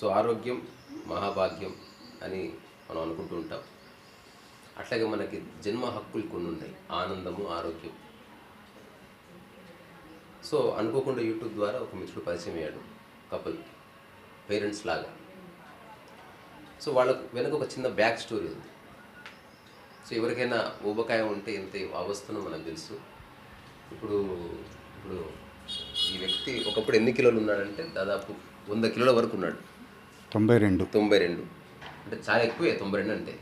So ఆరోగ్యం మహాభాగ్యం అని మనం అనుకుంటూ ఉంటాం. అట్లాగే మనకి జన్మ హక్కులు కొన్ని ఉన్నాయి, ఆనందము, ఆరోగ్యం. సో అనుకోకుండా యూట్యూబ్ ద్వారా ఒక మిత్రుడు పరిచయం అయ్యాడు, కపుల్, పేరెంట్స్ లాగా. సో వాళ్ళకు వెనక ఒక చిన్న బ్యాక్ స్టోరీ ఉంది. సో ఎవరికైనా ఊబకాయం ఉంటే ఎంత అవస్థనో మనకు తెలుసు. ఇప్పుడు ఇప్పుడు ఈ వ్యక్తి ఒకప్పుడు ఎన్ని కిలోలు ఉన్నాడంటే దాదాపు 100 కిలోల వరకు ఉన్నాడు. 92 అంటే చాలా ఎక్కువే. 92 అంటే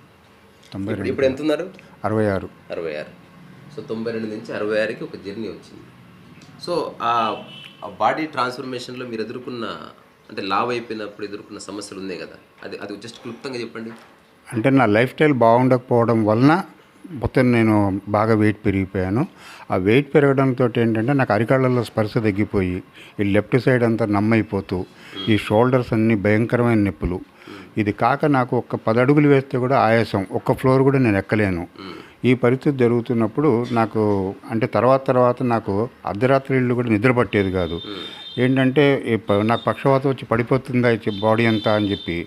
ఇప్పుడు ఎంత ఉన్నారు? 66. సో 92 నుంచి 66కి ఒక జర్నీ వచ్చింది. సో ఆ బాడీ ట్రాన్స్ఫర్మేషన్లో మీరు ఎదుర్కొన్న, అంటే లావ్ అయిపోయినప్పుడు ఎదుర్కొన్న సమస్యలు ఉన్నాయి కదా, అది జస్ట్ క్లుప్తంగా చెప్పండి. అంటే నా లైఫ్ స్టైల్ బాగుండకపోవడం వలన మొత్తం నేను బాగా వెయిట్ పెరిగిపోయాను. ఆ వెయిట్ పెరగడంతో ఏంటంటే నాకు అరికాళ్ళలో స్పర్శ తగ్గిపోయి ఈ లెఫ్ట్ సైడ్ అంతా నమ్మైపోతూ ఈ షోల్డర్స్ అన్నీ భయంకరమైన నొప్పులు. ఇది కాక నాకు ఒక 10 అడుగులు వేస్తే కూడా ఆయాసం, ఒక్క ఫ్లోర్ కూడా నేను ఎక్కలేను. ఈ పరిస్థితి జరుగుతున్నప్పుడు నాకు అంటే తర్వాత నాకు అర్ధరాత్రిళ్ళు కూడా నిద్ర పట్టేది కాదు. ఏంటంటే నాకు పక్షవాతం వచ్చి పడిపోతుందా బాడీ అంతా అని చెప్పి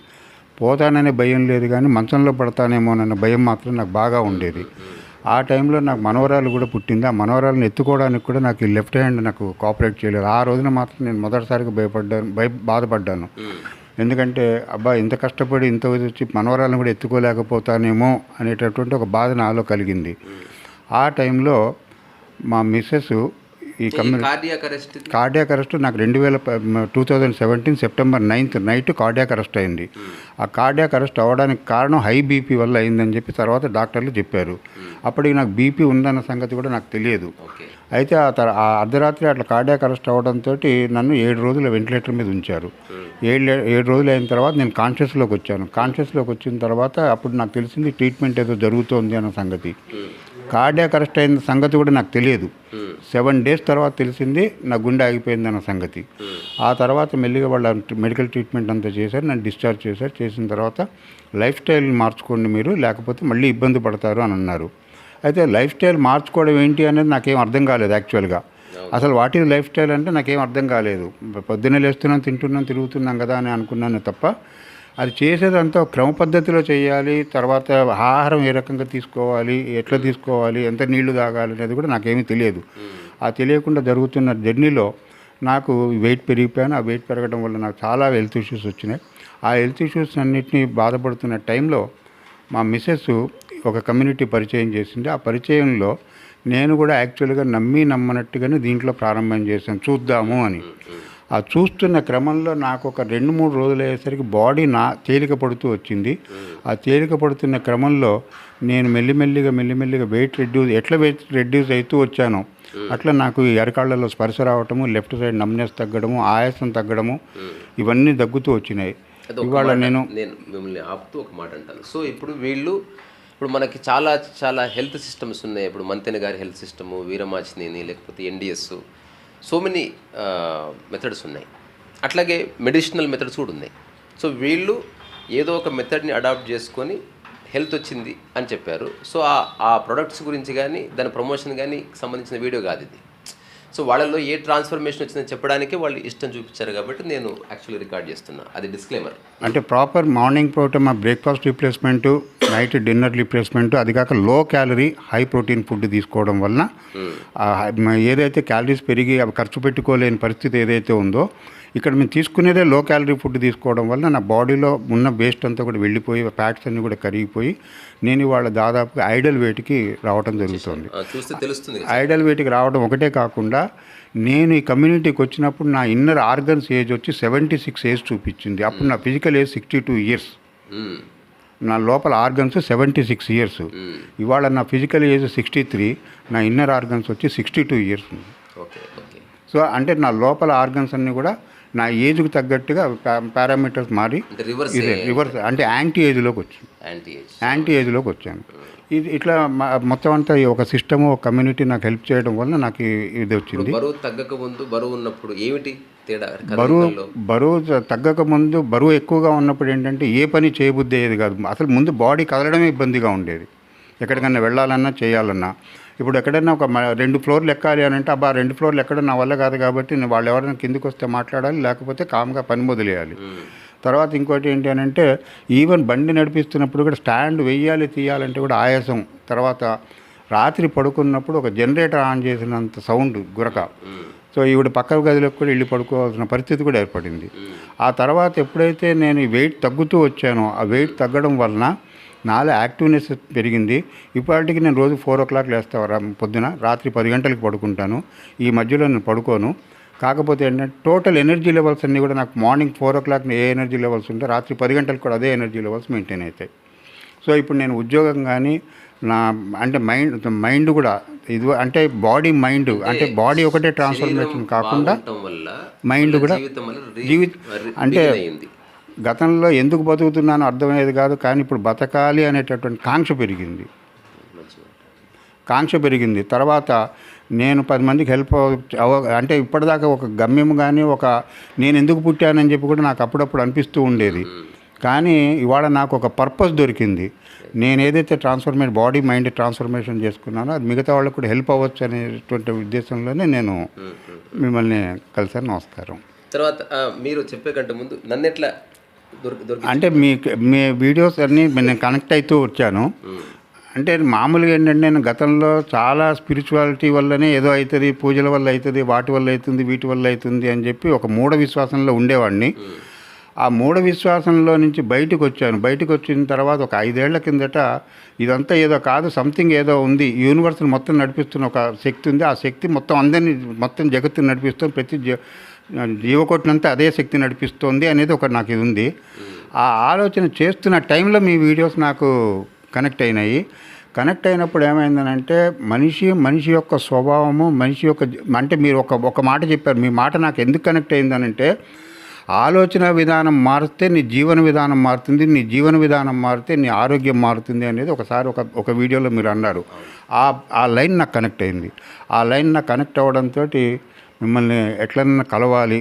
పోతాననే భయం లేదు, కానీ మంచంలో పడతానేమోనన్న భయం మాత్రం నాకు బాగా ఉండేది. ఆ టైంలో నాకు మనవరాలు కూడా పుట్టింది. ఆ మనవరాలను ఎత్తుకోవడానికి కూడా నాకు ఈ లెఫ్ట్ హ్యాండ్ నాకు కోఆపరేట్ చేయలేదు. ఆ రోజున మాత్రం నేను మొదటిసారిగా బాధపడ్డాను. ఎందుకంటే అబ్బా ఇంత కష్టపడి ఇంత వచ్చి మనవరాలను కూడా ఎత్తుకోలేకపోతానేమో అనేటటువంటి ఒక బాధ నాలో కలిగింది. ఆ టైంలో మా మిస్సెస్ ఈ కార్డియాక్ అరెస్ట్ నాకు 2017 September 9th night cardiac arrest అయింది. ఆ కార్డియాక్ అరెస్ట్ అవ్వడానికి కారణం హై బీపీ వల్ల అయిందని చెప్పి తర్వాత డాక్టర్లు చెప్పారు. అప్పటికి నాకు బీపీ ఉందన్న సంగతి కూడా నాకు తెలియదు. అయితే ఆ అర్ధరాత్రి అట్లా కార్డియాక్ అరెస్ట్ అవ్వడంతో నన్ను 7 రోజుల వెంటిలేటర్ మీద ఉంచారు. 7 రోజులు అయిన తర్వాత నేను కాన్షియస్లోకి వచ్చాను. కాన్షియస్లోకి వచ్చిన తర్వాత అప్పుడు నాకు తెలిసింది ట్రీట్మెంట్ ఏదో జరుగుతోంది అన్న సంగతి. కార్డియాక్ అరెస్ట్ అయిన సంగతి కూడా నాకు తెలియదు. 7 days తర్వాత తెలిసింది నా గుండె ఆగిపోయింది అన్న సంగతి. ఆ తర్వాత మెల్లిగా వాళ్ళ మెడికల్ ట్రీట్మెంట్ అంతా చేశారు, నన్ను డిశ్చార్జ్ చేశారు. చేసిన తర్వాత లైఫ్ స్టైల్ మార్చుకోండి మీరు, లేకపోతే మళ్ళీ ఇబ్బంది పడతారు అని అన్నారు. అయితే లైఫ్ స్టైల్ మార్చుకోవడం ఏంటి అనేది నాకేం అర్థం కాలేదు. యాక్చువల్గా అసలు వాట్ ఈజ్ లైఫ్ స్టైల్ అంటే నాకేం అర్థం కాలేదు. పొద్దున్నే లేస్తున్నాం, తింటున్నాం, తిరుగుతున్నాం కదా అని అనుకున్నాను తప్ప అది చేసేదంతా క్రమ పద్ధతిలో చేయాలి, తర్వాత ఆహారం ఏ రకంగా తీసుకోవాలి, ఎట్లా తీసుకోవాలి, ఎంత నీళ్లు తాగాలి అనేది కూడా నాకేమీ తెలియదు. ఆ తెలియకుండా జరుగుతున్న జర్నీలో నాకు వెయిట్ పెరిగిపోయాను. ఆ వెయిట్ పెరగడం వల్ల నాకు చాలా హెల్త్ ఇష్యూస్ వచ్చినాయి. ఆ హెల్త్ ఇష్యూస్ అన్నింటినీ బాధపడుతున్న టైంలో మా మిస్సెస్ ఒక కమ్యూనిటీ పరిచయం చేసింది. ఆ పరిచయంలో నేను కూడా యాక్చువల్గా నమ్మనట్టుగానే దీంట్లో ప్రారంభం చేశాను, చూద్దాము అని. ఆ చూస్తున్న క్రమంలో నాకు ఒక 2-3 రోజులు అయ్యేసరికి బాడీ తేలిక పడుతూ వచ్చింది. ఆ తేలిక పడుతున్న క్రమంలో నేను మెల్లిమెల్లిగా వెయిట్ రెడ్యూస్ అవుతూ వచ్చాను. అట్లా నాకు ఈ అరికాళ్ళలో స్పర్శ రావటము, లెఫ్ట్ సైడ్ నమ్నెస్ తగ్గడము, ఆయాసం తగ్గడము, ఇవన్నీ తగ్గుతూ వచ్చినాయి. ఇవాళ నేను మిమ్మల్ని ఆపుతూ ఒక మాట అంటాను. సో ఇప్పుడు మనకి చాలా హెల్త్ సిస్టమ్స్ ఉన్నాయి. ఇప్పుడు మంతెన గారి హెల్త్ సిస్టము, వీరమాచినేని, లేకపోతే NDS, సో మెనీ మెథడ్స్ ఉన్నాయి. అట్లాగే మెడిసినల్ మెథడ్స్ కూడా ఉన్నాయి. సో వీళ్ళు ఏదో ఒక మెథడ్ని అడాప్ట్ చేసుకొని హెల్త్ వచ్చింది అని చెప్పారు. సో ఆ ప్రొడక్ట్స్ గురించి కానీ దాని ప్రమోషన్ కానీ సంబంధించిన వీడియో కాదు ఇది. సో వాళ్ళల్లో ఏ ట్రాన్స్ఫర్మేషన్ వచ్చిందని చెప్పడానికే వాళ్ళు ఇష్టం చూపించారు కాబట్టి నేను యాక్చువల్లీ రికార్డ్ చేస్తున్నా. అది డిస్క్లైమర్. అంటే ప్రాపర్ మార్నింగ్ ప్రోటీన్, మా breakfast replacement, night dinner replacement, అది కాక low calorie high protein food తీసుకోవడం వలన ఏదైతే క్యాలరీస్ పెరిగి అవి ఖర్చు పెట్టుకోలేని పరిస్థితి ఏదైతే ఉందో, ఇక్కడ మేము తీసుకునేదే లో క్యాలరీ ఫుడ్ తీసుకోవడం వల్ల నా బాడీలో ఉన్న వేస్ట్ అంతా కూడా వెళ్ళిపోయి ఫ్యాట్స్ అన్నీ కూడా కరిగిపోయి నేను ఇవాళ దాదాపుగా ఐడల్ వెయిట్కి రావడం జరుగుతుంది. ఐడల్ వెయిట్కి రావడం ఒకటే కాకుండా నేను ఈ కమ్యూనిటీకి వచ్చినప్పుడు నా ఇన్నర్ ఆర్గన్స్ ఏజ్ వచ్చి 76 ఏజ్ చూపించింది. అప్పుడు నా ఫిజికల్ ఏజ్ 62 years. నా లోపల ఆర్గన్స్ 76 years. ఇవాళ నా ఫిజికల్ ఏజ్ 63, నా ఇన్నర్ ఆర్గన్స్ వచ్చి 62 years. సో అంటే నా లోపల ఆర్గన్స్ అన్నీ కూడా నా ఏజ్కి తగ్గట్టుగా పారామీటర్స్ మారి రివర్స్ అంటే యాంటీ ఏజ్లోకి వచ్చాను. ఇది ఇట్లా మొత్తం అంతా ఒక సిస్టము, ఒక కమ్యూనిటీ నాకు హెల్ప్ చేయడం వల్ల నాకు ఇది వచ్చింది. బరువు తగ్గక ముందు, బరువు ఉన్నప్పుడు ఏమిటి తేడా? బరువు తగ్గక ముందు, బరువు ఎక్కువగా ఉన్నప్పుడు ఏంటంటే ఏ పని చేయబుద్ధి అయ్యేది కాదు. అసలు ముందు బాడీ కదలడమే ఇబ్బందిగా ఉండేది. ఎక్కడికన్నా వెళ్ళాలన్నా చేయాలన్నా. ఇప్పుడు ఎక్కడైనా ఒక 2 ఫ్లోర్లు ఎక్కాలి అని అంటే అబ్బా 2 ఫ్లోర్లు ఎక్కడ నా వల్ల కాదు కాబట్టి వాళ్ళు ఎవరైనా కిందికి వస్తే మాట్లాడాలి, లేకపోతే కామ్గా పని మొదలేయాలి. తర్వాత ఇంకోటి ఏంటి అని అంటే ఈవెన్ బండి నడిపిస్తున్నప్పుడు కూడా స్టాండ్ వెయ్యాలి తీయాలంటే కూడా ఆయాసం. తర్వాత రాత్రి పడుకున్నప్పుడు ఒక జనరేటర్ ఆన్ చేసినంత సౌండ్ గురక. సో ఈవిడ పక్క గదిలోకి కూడా వెళ్ళి పడుకోవాల్సిన పరిస్థితి కూడా ఏర్పడింది. ఆ తర్వాత ఎప్పుడైతే నేను ఈ వెయిట్ తగ్గుతూ వచ్చానో ఆ వెయిట్ తగ్గడం వలన నాలో యాక్టివ్నెస్ పెరిగింది. ఇప్పటికి నేను రోజు 4 o'clock లేస్తాను పొద్దున, రాత్రి 10 గంటలకు పడుకుంటాను. ఈ మధ్యలో నేను పడుకోను. కాకపోతే ఏంటంటే టోటల్ ఎనర్జీ లెవెల్స్ అన్నీ కూడా నాకు మార్నింగ్ 4 o'clock ఏ ఎనర్జీ లెవెల్స్ ఉంటే రాత్రి 10 గంటలకు కూడా అదే ఎనర్జీ లెవెల్స్ మెయింటైన్ అవుతాయి. సో ఇప్పుడు నేను ఉద్యోగం కానీ నా అంటే మైండ్ కూడా ఇది అంటే బాడీ మైండ్ అంటే బాడీ ఒకటే ట్రాన్స్ఫర్మేషన్ కాకుండా మైండ్ కూడా అంటే గతంలో ఎందుకు బతుకుతున్నానో అర్థమయ్యేది కాదు, కానీ ఇప్పుడు బతకాలి అనేటటువంటి కాంక్ష పెరిగింది. తర్వాత నేను 10 మందికి హెల్ప్ అంటే ఇప్పటిదాకా ఒక గమ్యం కానీ నేను ఎందుకు పుట్టానని చెప్పి కూడా నాకు అప్పుడప్పుడు అనిపిస్తూ ఉండేది. కానీ ఇవాళ నాకు ఒక పర్పస్ దొరికింది. నేను ఏదైతే బాడీ మైండ్ ట్రాన్స్ఫర్మేషన్ చేసుకున్నానో అది మిగతా వాళ్ళకు కూడా హెల్ప్ అవ్వచ్చు అనేటువంటి ఉద్దేశంలోనే నేను మిమ్మల్ని కలిసాను. నమస్కారం. తర్వాత మీరు చెప్పే కంటే ముందు నన్ను ఎట్లా అంటే మీ వీడియోస్ అన్నీ నేను కనెక్ట్ అవుతూ వచ్చాను. అంటే మామూలుగా ఏంటంటే నేను గతంలో చాలా స్పిరిచువాలిటీ వల్లనే ఏదో అవుతుంది, పూజల వల్ల అవుతుంది, వాటి వల్ల అవుతుంది, వీటి వల్ల అవుతుంది అని చెప్పి ఒక మూఢ విశ్వాసంలో ఉండేవాడిని. ఆ మూఢ విశ్వాసంలో నుంచి బయటకు వచ్చాను. బయటకు వచ్చిన తర్వాత ఒక 5 ఏళ్ల కిందట ఇదంతా ఏదో కాదు, సంథింగ్ ఏదో ఉంది, యూనివర్స్ని మొత్తం నడిపిస్తున్న ఒక శక్తి ఉంది. ఆ శక్తి మొత్తం జగత్తుని నడిపిస్తుంది, ప్రతి జీవకోటినంతా అదే శక్తి నడిపిస్తుంది అనేది నాకు ఇది ఉంది. ఆ ఆలోచన చేస్తున్న టైంలో మీ వీడియోస్ నాకు కనెక్ట్ అయినాయి. కనెక్ట్ అయినప్పుడు ఏమైందనంటే మనిషి యొక్క స్వభావము, మనిషి యొక్క అంటే మీరు ఒక మాట చెప్పారు. మీ మాట నాకు ఎందుకు కనెక్ట్ అయిందనంటే ఆలోచన విధానం మారితే నీ జీవన విధానం మారుతుంది, నీ జీవన విధానం మారితే నీ ఆరోగ్యం మారుతుంది అనేది ఒకసారి ఒక వీడియోలో మీరు అన్నారు. ఆ లైన్ నాకు కనెక్ట్ అయింది. ఆ లైన్ నాకు కనెక్ట్ అవ్వడంతో మిమ్మల్ని ఎట్లన్నా కలవాలి,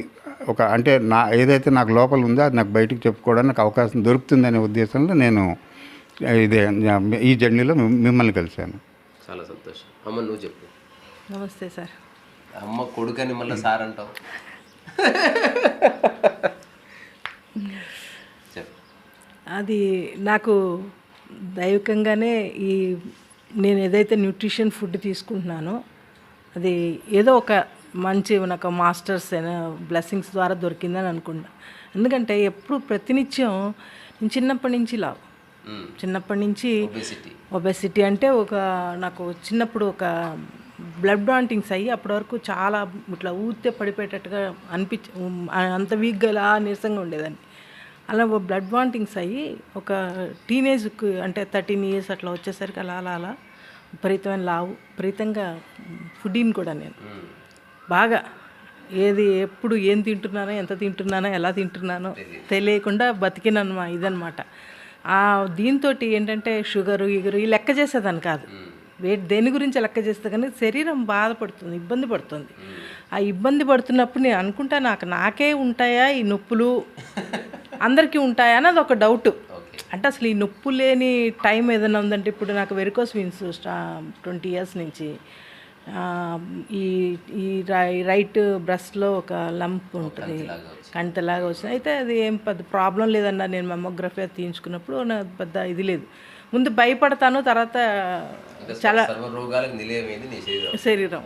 అంటే ఏదైతే నాకు లోపల ఉందో అది నాకు బయటికి చెప్పుకోవడానికి అవకాశం దొరుకుతుందనే ఉద్దేశంలో నేను ఈ జర్నీలో మిమ్మల్ని కలిశాను. చాలా సంతోషం. అమ్మ నువ్వు చెప్పు. నమస్తే సార్. అమ్మ కొడుకని మళ్ళీ సార్ అంటావు. అది నాకు దైవికంగానే నేను ఏదైతే న్యూట్రిషన్ ఫుడ్ తీసుకుంటున్నానో అది ఏదో ఒక మంచి నాకు మాస్టర్స్ బ్లెస్సింగ్స్ ద్వారా దొరికిందని అనుకుంటా. ఎందుకంటే ఎప్పుడు ప్రతినిత్యం నేను చిన్నప్పటి నుంచి ఒబెసిటీ అంటే నాకు చిన్నప్పుడు ఒక బ్లడ్ వామిటింగ్స్ అయ్యి అప్పటి వరకు చాలా ఇట్లా ఊరితే పడిపోయేటట్టుగా అంత వీక్గా నీరసంగా ఉండేదాన్ని. అలా బ్లడ్ వామిటింగ్స్ అయ్యి ఒక టీనేజ్కి అంటే 13 years అట్లా వచ్చేసరికి అలా విపరీతంగా ఫుడ్ని కూడా నేను బాగా ఎప్పుడు ఏం తింటున్నానో, ఎంత తింటున్నానో, ఎలా తింటున్నానో తెలియకుండా బతికినమ్మా ఇదనమాట. దీంతో ఏంటంటే షుగరు ఈ లెక్క చేసేదాన్ని కాదు. దేని గురించి లెక్క చేస్తే కానీ శరీరం బాధపడుతుంది, ఇబ్బంది పడుతుంది. ఆ ఇబ్బంది పడుతున్నప్పుడు నేను అనుకుంటా నాకే ఉంటాయా ఈ నొప్పులు, అందరికీ ఉంటాయా అన్నది ఒక డౌట్. అంటే అసలు ఈ నొప్పి లేని టైం ఏదైనా ఉందంటే ఇప్పుడు నాకు వెరికోస్ వీన్స్ 20 years నుంచి ఈ రైట్ బ్రెస్ట్లో ఒక లంప్ ఉంటుంది, కంటలాగా వచ్చింది. అయితే అది ఏం పెద్ద ప్రాబ్లం లేదన్నా. నేను మెమోగ్రఫీ తీయించుకున్నప్పుడు నాకు పెద్ద ఇది లేదు. ముందు భయపడతాను, తర్వాత చాలా శరీరం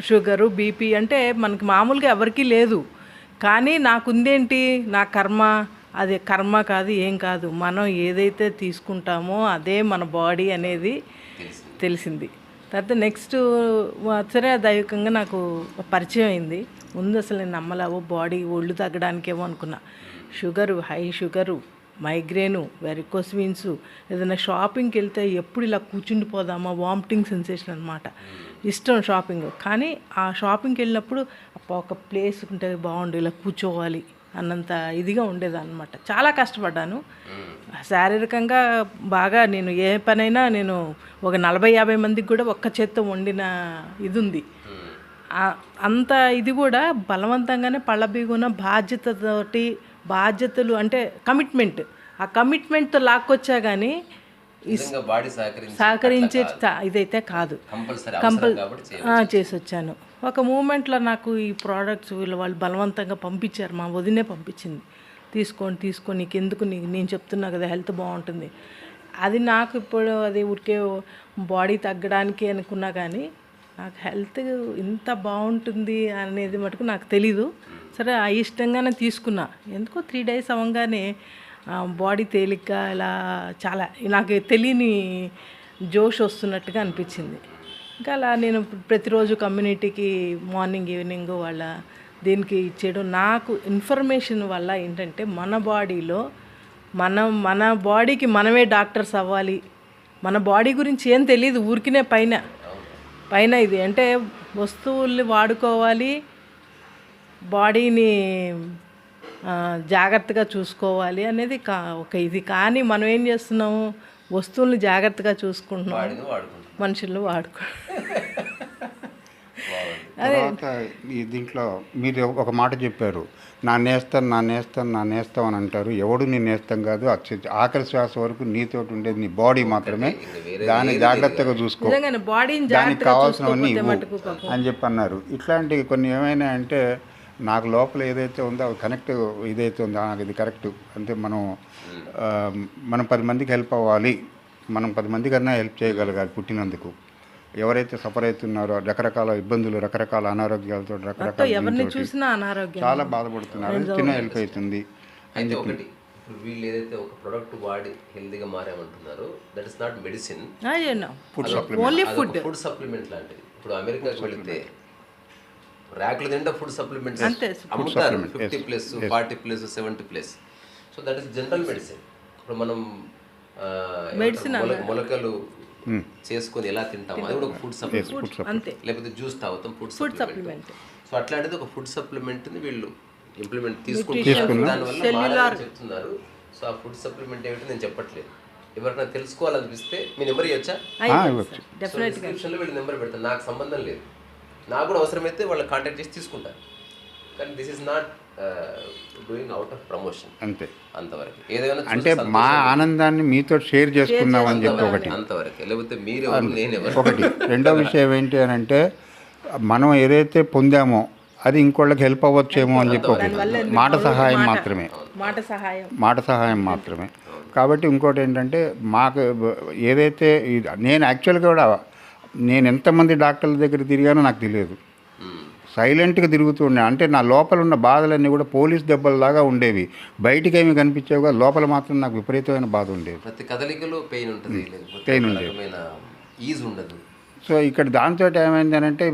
షుగరు బీపీ అంటే మనకి మామూలుగా ఎవరికీ లేదు. కానీ నాకుందేంటి, నా కర్మ, అది కర్మ కాదు, ఏం కాదు, మనం ఏదైతే తీసుకుంటామో అదే మన బాడీ అనేది తెలిసింది. తర్వాత నెక్స్ట్ సరే దైవికంగా నాకు పరిచయం అయింది. ముందు అసలు నేను నమ్మలేవో బాడీ ఒళ్ళు తగ్గడానికేమో అనుకున్నా. High sugar, migraine, varicose veins, ఏదైనా షాపింగ్కి వెళ్తే ఎప్పుడు ఇలా కూర్చుండిపోదామా, వామిటింగ్ సెన్సేషన్ అనమాట. ఇష్టం షాపింగ్. కానీ ఆ షాపింగ్కి వెళ్ళినప్పుడు ఒక ప్లేస్ ఉంటే బాగుండు, ఇలా కూర్చోవాలి అన్నంత ఇదిగా ఉండేదన్నమాట. చాలా కష్టపడ్డాను శారీరకంగా బాగా. నేను ఏ పనైనా నేను ఒక 40-50 మందికి కూడా ఒక్క చేత్తో వండిన ఇది ఉంది. అంత ఇది కూడా బలవంతంగానే పళ్ళబీగున బాధ్యతలు అంటే కమిట్మెంట్, ఆ కమిట్మెంట్తో లాక్కొచ్చా. కానీ నిజంగా బాడీ సహకరించే ఇదైతే కాదు. కంపల్సరీ కాబట్టి చేసి వచ్చాను. ఒక మూమెంట్లో నాకు ఈ ప్రోడక్ట్స్ వాళ్ళు బలవంతంగా పంపించారు, మా వదినే పంపించింది. తీసుకొని నీకెందుకు, నేను చెప్తున్నా కదా హెల్త్ బాగుంటుంది. అది నాకు ఇప్పుడు అది ఊరికే బాడీ తగ్గడానికి అనుకున్నా, కానీ నాకు హెల్త్ ఇంత బాగుంటుంది అనేది మటుకు నాకు తెలీదు. సరే ఇష్టంగానే తీసుకున్నా. ఎందుకో 3 days అవ్వగానే బాడీ తేలిగ్గా ఇలా చాలా నాకు తెలియని జోష్ వస్తున్నట్టుగా అనిపించింది. ఇంకా అలా నేను ప్రతిరోజు కమ్యూనిటీకి మార్నింగ్ ఈవినింగ్ వాళ్ళ దీనికి ఇచ్చేయడం, నాకు ఇన్ఫర్మేషన్ వల్ల ఏంటంటే మన బాడీలో మన బాడీకి మనమే డాక్టర్స్ అవ్వాలి. మన బాడీ గురించి ఏం తెలియదు, ఊరికినే పైన ఇది అంటే వస్తువుల్ని వాడుకోవాలి, బాడీని జాగ్రత్తగా చూసుకోవాలి అనేది ఒక ఇది. కానీ మనం ఏం చేస్తున్నాము, వస్తువుల్ని జాగ్రత్తగా చూసుకుంటున్నాం, మనుషులను తర్వాత ఈ దీంట్లో మీరు ఒక మాట చెప్పారు, నా నేస్తాం అని అంటారు. ఎవడు నీ నేస్తం కాదు, ఆఖరి శ్వాస వరకు నీతోటి ఉండేది నీ బాడీ మాత్రమే. దాన్ని జాగ్రత్తగా చూసుకో, దానికి కావాల్సినవన్నీ అని చెప్పి అన్నారు. ఇట్లాంటివి కొన్ని ఏమైనా అంటే నాకు లోపల ఏదైతే ఉందో అది కనెక్ట్ ఇదైతే ఉందో నాకు ఇది కరెక్ట్. అంటే మనం 10 మందికి హెల్ప్ అవ్వాలి, మనం 10 మందికన్నా హెల్ప్ చేయగలగాలి. పుట్టినందుకు ఎవరైతే సఫర్ అవుతున్నారో, రకరకాల ఇబ్బందులు, రకరకాల అనారోగ్యాలతో, రకరకాల చాలా బాధపడుతున్నారు, చిన్న హెల్ప్ అవుతుంది అని చెప్పి. ఇప్పుడు వీళ్ళు ఏదైతే ఒక ప్రొడక్ట్ వాడి హెల్తీగా మారామంటున్నారో, that is not medicine, food supplement లాంటిది. ఇప్పుడు అమెరికాకి వెళితే ర్యాకులు తింటే ఫుడ్ సప్లిమెంట్స్ అమ్ముతారు, 50+, 40+, 70+. So that is general medicine. ఇప్పుడు మనం మొలకలు చేసుకొని ఎలా తింటాం, అది కూడా ఒక ఫుడ్ సప్లిమెంట్. లేకపోతే జ్యూస్ తాగుతాం, ఫుడ్ సప్లిమెంట్. సో అట్లాంటిది ఒక ఫుడ్ సప్లిమెంట్ని వీళ్ళు ఇంప్లిమెంట్ తీసుకుంటున్నారు, దానివల్ల చెప్తున్నారు. సో ఆ ఫుడ్ సప్లిమెంట్ ఏమిటి నేను చెప్పట్లేదు, ఎవరికైనా తెలుసుకోవాలనిపిస్తే మీ నెంబర్ ఇవ్వచ్చా? డిస్క్రిప్షన్లో వీళ్ళు నెంబర్ పెడతాను, నాకు సంబంధం లేదు. నాకు కూడా అవసరమైతే వాళ్ళు కాంటాక్ట్ చేసి తీసుకుంటారు. కానీ this is not doing out of promotion, అంతే, అంతవరకు. ఏదైనా అంటే మా ఆనందాన్ని మీతో షేర్ చేసుకున్నామని చెప్పి ఒకటి, అంతవరకు. లేకపోతే మీరు ఒకటి. రెండో విషయం ఏంటి అని అంటే, మనం ఏదైతే పొందామో అది ఇంకోళ్ళకి హెల్ప్ అవ్వచ్చేమో అని చెప్పి ఒకటి. మాట సహాయం మాత్రమే. కాబట్టి ఇంకోటి ఏంటంటే, మాకు ఏదైతే నేను యాక్చువల్గా కూడా నేను ఎంతమంది డాక్టర్ల దగ్గర తిరిగానో నాకు తెలియదు. సైలెంట్గా తిరుగుతూ ఉండే, అంటే నా లోపల ఉన్న బాధలన్నీ కూడా పోలీస్ దెబ్బలలాగా ఉండేవి. బయటికి ఏమి కనిపించేవి కాదు, లోపల మాత్రం నాకు విపరీతమైన బాధ ఉండేది. ప్రతి కదలికలో పెయిన్ ఉండేది. సో ఇక్కడ దాంతో ఏమైంది అని అంటే,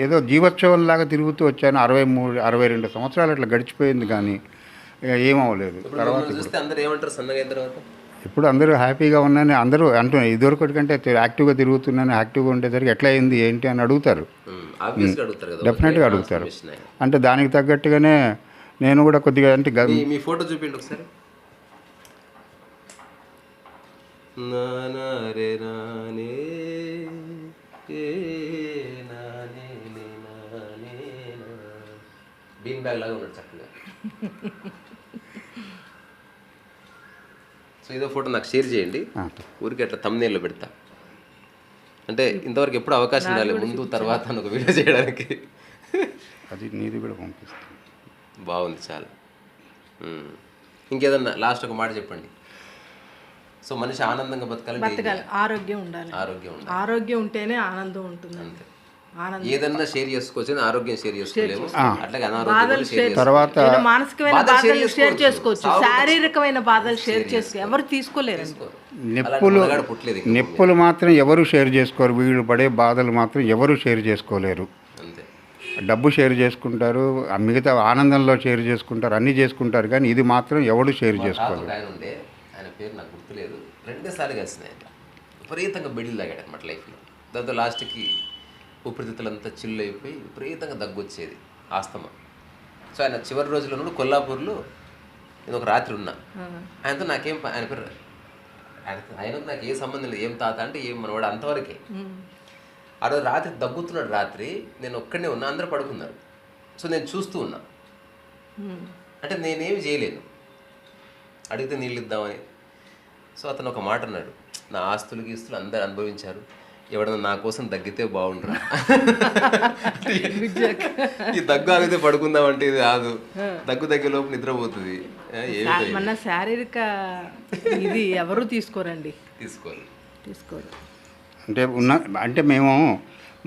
ఏదో జీవోత్సవంలాగా తిరుగుతూ వచ్చాను. 62 సంవత్సరాలు అట్లా గడిచిపోయింది, కానీ ఏమవ్వలేదు. తర్వాత ఇప్పుడు అందరూ హ్యాపీగా ఉన్నాను అందరూ అంటున్నారు. ఇదివరకటి కంటే యాక్టివ్గా తిరుగుతున్నాను, యాక్టివ్గా ఉండేసరికి ఎట్లా అయింది ఏంటి అని అడుగుతారు, డెఫినెట్గా అడుగుతారు. అంటే దానికి తగ్గట్టుగానే నేను కూడా కొద్దిగా అంటే మీ ఫోటో చూపించండి ఒకసారి. బీన్ బ్యాగ్ లాగా ఉన్నాడు చక్కగా. సో ఇదో ఫోటో నాకు షేర్ చేయండి, ఊరికి అట్లా థంబ్నెయిల్లో పెడతా. అంటే ఇంతవరకు ఎప్పుడు అవకాశం రాలేదు, ముందు తర్వాత ఒక వీడియో చేయడానికి. అది నీది కూడా పంపిస్తాను. బాగుంది చాలా. ఇంకేదన్నా లాస్ట్ ఒక మాట చెప్పండి. సో మనిషి ఆనందంగా బతకాలి, ఆరోగ్యం ఉండాలి. ఆరోగ్యం ఉంటేనే ఆనందం ఉంటుంది. అంతే. ఏదన్నా షేర్ చేసుకోవచ్చు, ఆరోగ్యం షేర్ చేసుకోలేము. అట్లాగే తర్వాత మానసికమైన బాధలు షేర్ చేసుకోవచ్చు, శారీరకమైన బాధలు షేర్ చేసుకో ఎవరు తీసుకోలేరు. నొప్పులు మాత్రం ఎవరు షేర్ చేసుకోరు, వీళ్ళు పడే బాధలు మాత్రం ఎవరు షేర్ చేసుకోలేరు. డబ్బు షేర్ చేసుకుంటారు, మిగతా ఆనందంలో షేర్ చేసుకుంటారు, అన్నీ చేసుకుంటారు, కానీ ఇది మాత్రం ఎవడు షేర్ చేసుకోరు. ఆయన పేరు నాకు గుర్తులేదు, 2 సార్లు కలిసినాయి. విపరీతంగా బెడిల్ తాగాడు అనమాట లైఫ్లో. దాంతో లాస్ట్కి ఊపిరితిత్తులంతా చిల్లు అయిపోయి విపరీతంగా దగ్గు వచ్చేది, ఆస్తమా. సో ఆయన చివరి రోజుల్లో కొల్లాపూర్లో నేను ఒక రాత్రి ఉన్నా. ఆయనతో నాకేం ఆయన పేరు ఆయనకు నాకు ఏ సంబంధం లేదు, ఏం తాత అంటే ఏం మనవాడు అంతవరకే. ఆ రోజు రాత్రి దగ్గుతున్నాడు. రాత్రి నేను ఒక్కడనే ఉన్నా, అందరూ పడుకున్నారు. సో నేను చూస్తూ ఉన్నా, అంటే నేనేమి చేయలేను, అడిగితే నీళ్ళు ఇద్దామని. సో అతను ఒక మాట అన్నాడు, నా ఆస్తులు గీస్తులు అందరు అనుభవించారు, ఎవడన్నా నా కోసం దగ్గితే బాగుండరా, ఈ దగ్గు ఆగితే పడుకుందామంటే ఇది కాదు, దగ్గు దగ్గే లోపు నిద్రపోతుంది. మన శారీరక ఇది ఎవరు తీసుకోరు. అంటే మేము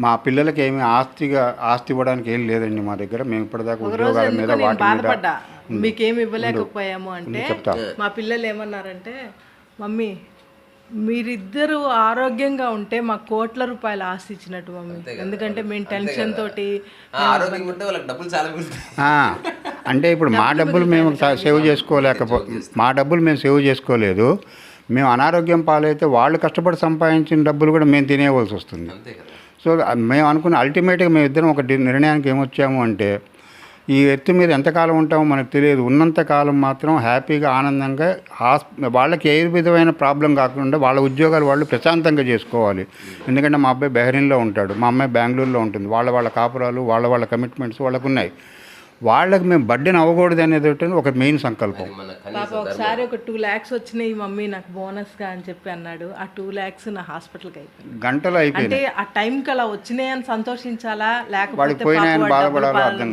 మా పిల్లలకి ఏమి ఆస్తి ఇవ్వడానికి ఏం లేదండి మా దగ్గర. మేము ఇప్పటిదాకా ఉద్యోగాల మీద వాటి బాధపడ్డా మీకేమి ఇవ్వలేకపోయాము అంటే, మా పిల్లలు ఏమన్నారంటే, మమ్మీ మీరిద్దరు ఆరోగ్యంగా ఉంటే మా కోట్ల రూపాయలు ఆస్తి ఇచ్చినట్టు మమ్మీ, ఎందుకంటే మేము టెన్షన్ తోటి అంటే ఇప్పుడు మా డబ్బులు మేము సేవ్ చేసుకోలేదు. మేము అనారోగ్యం పాలైతే వాళ్ళు కష్టపడి సంపాదించిన డబ్బులు కూడా మేము తినేయవలసి వస్తుంది. సో మేము అనుకున్న అల్టిమేట్గా మేము ఇద్దరం ఒక నిర్ణయానికి ఏమొచ్చాము అంటే, ఈ ఎత్తు మీద ఎంతకాలం ఉంటామో మనకు తెలియదు, ఉన్నంతకాలం మాత్రం హ్యాపీగా ఆనందంగా వాళ్ళకి ఏ విధమైన ప్రాబ్లం కాకుండా వాళ్ళ ఉద్యోగాలు వాళ్ళు ప్రశాంతంగా చేసుకోవాలి. ఎందుకంటే మా అబ్బాయి బెహ్రీన్లో ఉంటాడు, మా అమ్మాయి బెంగళూరులో ఉంటుంది, వాళ్ళ కాపురాలు వాళ్ళ కమిట్మెంట్స్ వాళ్ళకు ఉన్నాయి. వాళ్ళకి మేము బర్డెన్ అవ్వకూడదు అనేది ఒక మెయిన్ సంకల్పం. ఒకసారి ఒక 2 lakhs వచ్చినాయి మమ్మీ నాకు బోనస్గా అని చెప్పి అన్నాడు. ఆ 2 lakhs నా హాస్పిటల్కి అయిపోయింది, గంటలో అయిపోయింది. అంటే ఆ టైంకి అలా వచ్చినాయని సంతోషించాలా లేకపోతే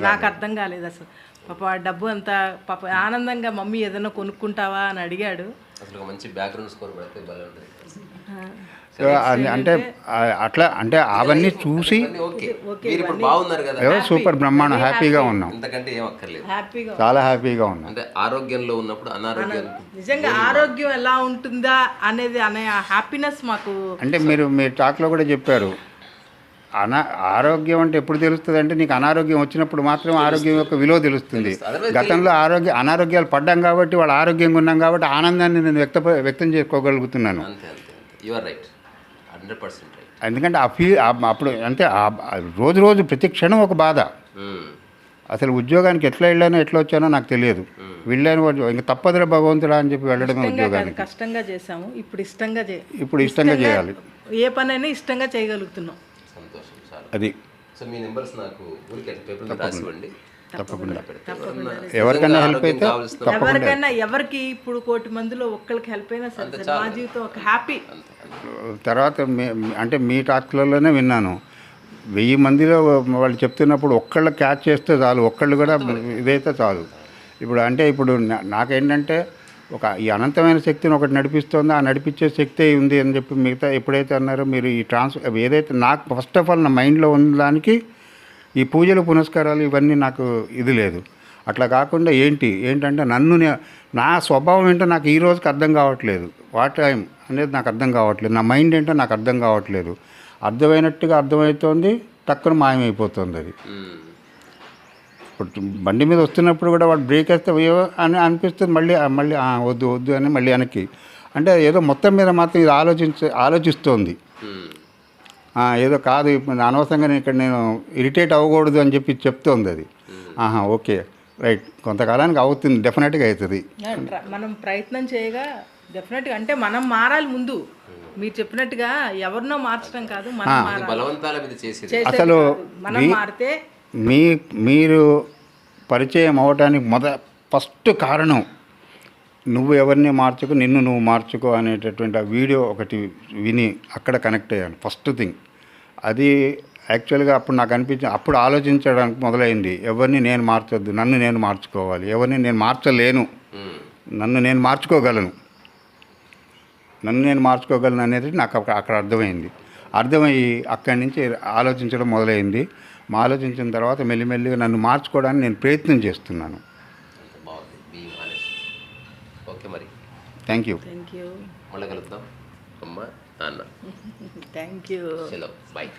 నాకు అర్థం కాలేదు అసలు. పాప డబ్బు అంతా పాప ఆనందంగా మమ్మీ ఏదైనా కొనుక్కుంటావా అని అడిగాడు. అసలు మంచి బ్యాక్గ్రౌండ్ స్కోర్ పెడితే భలే ఉంటుంది. అంటే అట్లా అంటే అవన్నీ చూసి సూపర్ బ్రహ్మాండం హ్యాపీగా ఉన్నాం, చాలా హ్యాపీగా ఉన్నాం. అంటే ఆరోగ్యంలో ఉన్నప్పుడు అనారోగ్యం నిజంగా ఆరోగ్యం ఎలా ఉంటుందా అనేది అనే హ్యాపీనెస్ మాకు. అంటే మీ టాక్లో కూడా చెప్పారు, ఆరోగ్యం అంటే ఎప్పుడు తెలుస్తుంది అంటే, నీకు అనారోగ్యం వచ్చినప్పుడు మాత్రం ఆరోగ్యం యొక్క విలువ తెలుస్తుంది. గతంలో అనారోగ్యాలు పడ్డాం కాబట్టి, వాళ్ళు ఆరోగ్యంగా ఉన్నాం కాబట్టి ఆనందాన్ని నేను వ్యక్తం చేసుకోగలుగుతున్నాను. ఎందుకంటే అప్పుడు అంటే రోజు ప్రతి క్షణం ఒక బాధ. అసలు ఉద్యోగానికి ఎట్లా వెళ్ళానో ఎట్లా వచ్చానో నాకు తెలియదు. వెళ్ళాను ఇంకా తప్పదురా భగవంతుడా అని చెప్పి వెళ్ళడమే ఉద్యోగానికి. కష్టంగా చేసాము, ఇప్పుడు ఇష్టంగా చేయాలి. ఏ పనైనా ఇష్టంగా చేయగలుగుతున్నాం. అది తప్పకుండా ఎవరికైనా హెల్ప్ అయితే ఎవరికి ఇప్పుడు 1 కోటి మందిలో ఒక్కరికి హెల్ప్ అయినా సరే మా జీవితం ఒక హ్యాపీ. తర్వాత అంటే మీ టాక్లలోనే విన్నాను, 1000 మందిలో వాళ్ళు చెప్తున్నప్పుడు ఒక్కళ్ళు క్యాచ్ చేస్తే చాలు, ఒక్కళ్ళు కూడా ఇదైతే చాలు. ఇప్పుడు నాకేంటంటే ఈ అనంతమైన శక్తిని ఒకటి నడిపిస్తుందో, ఆ నడిపించే శక్తి ఉంది అని చెప్పి మిగతా ఎప్పుడైతే అన్నారో మీరు ఈ ఏదైతే నాకు ఫస్ట్ ఆఫ్ ఆల్ నా మైండ్లో ఉన్న దానికి ఈ పూజలు పునస్కారాలు ఇవన్నీ నాకు ఇది లేదు. అట్లా కాకుండా ఏంటంటే నా స్వభావం ఏంటో నాకు ఈ రోజుకి అర్థం కావట్లేదు. వాట్ టైం అనేది నాకు అర్థం కావట్లేదు, నా మైండ్ ఏంటో నాకు అర్థం కావట్లేదు. అర్థమైనట్టుగా అర్థమవుతోంది, టక్కున మాయమైపోతుంది. అది ఇప్పుడు బండి మీద వస్తున్నప్పుడు కూడా వాడు బ్రేక్ వేస్తే అని అనిపిస్తుంది, మళ్ళీ వద్దు అని మళ్ళీ వెనక్కి. అంటే ఏదో మొత్తం మీద మాత్రం ఇది ఆలోచిస్తోంది. ఏదో కాదు ఇప్పుడు అనవసరంగా ఇక్కడ నేను ఇరిటేట్ అవ్వకూడదు అని చెప్పి చెప్తోంది అది. ఓకే రైట్, కొంతకాలానికి అవుతుంది, డెఫినెట్గా అవుతుంది. మనం ప్రయత్నం చేయగా డెఫినెట్గా అంటే మనం మారాలి. ముందు మీరు చెప్పినట్టుగా ఎవరినో మార్చడం కాదు, అసలు మనం మారితే మీరు పరిచయం అవ్వటానికి ఫస్ట్ కారణం నువ్వు ఎవరిని మార్చుకో, నిన్ను నువ్వు మార్చుకో అనేటటువంటి ఆ వీడియో ఒకటి విని అక్కడ కనెక్ట్ అయ్యాను ఫస్ట్ థింగ్. అది యాక్చువల్గా అప్పుడు నాకు అప్పుడు ఆలోచించడానికి మొదలైంది, ఎవరిని నేను మార్చొద్దు, నన్ను నేను మార్చుకోవాలి. ఎవరిని నేను మార్చలేను, నన్ను నేను మార్చుకోగలను అనేది నాకు అక్కడ అర్థమయ్యి అక్కడి నుంచి ఆలోచించడం మొదలైంది. ఆలోచించిన తర్వాత మెల్లిమెల్లిగా నన్ను మార్చుకోవడానికి నేను ప్రయత్నం చేస్తున్నాను. ఓకే, మరి థ్యాంక్ యూ. మళ్ళీ కలుద్దాం అమ్మ నాన్న. Thank you. బాయ్.